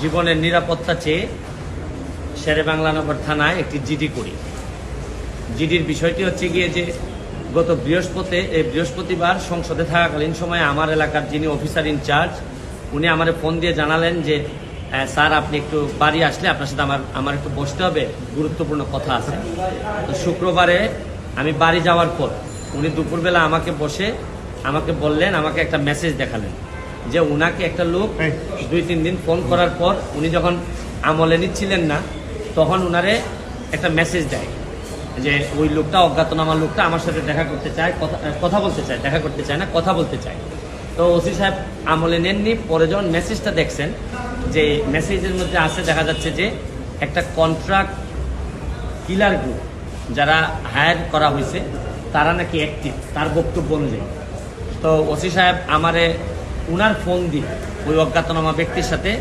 জীবনের নিরাপত্তা চেয়ে শেরেবাংলানগর থানায় একটি জিডি করি। জিডির বিষয়টি হচ্ছে গিয়ে যে গত বৃহস্পতিবার সংসদে থাকাকালীন সময়ে আমার এলাকার যিনি অফিসার ইনচার্জ উনি আমারে ফোন দিয়ে জানালেন যে স্যার আপনি একটু বাড়ি আসলে আপনার সাথে আমার একটু বসতে হবে, গুরুত্বপূর্ণ কথা আছে। তো শুক্রবারে আমি বাড়ি যাওয়ার পর উনি দুপুরবেলা আমাকে বললেন, আমাকে একটা মেসেজ দেখালেন যে উনাকে একটা লোক 2-3 দিন ফোন করার পর উনি যখন আমলে নিচ্ছিলেন না তখন উনারে একটা মেসেজ দেয় যে ওই লোকটা, অজ্ঞাতনামা লোকটা আমার সাথে দেখা করতে চায়, কথা বলতে চায়, দেখা করতে চায় না, কথা বলতে চায়। তো ওসি সাহেব আমলে নেননি। পরে যখন মেসেজটা দেখছেন, যে মেসেজের মধ্যে আছে দেখা যাচ্ছে যে একটা কন্ট্রাক্ট কিলার গ্রুপ যারা হায়ার করা হয়েছে তারা নাকি অ্যাক্টিভ, তার বক্তব্য অনুযায়ী। তো ওসি সাহেব আমারে উনার ফোন দিয়ে ওই অজ্ঞাতনামা ব্যক্তির সাথে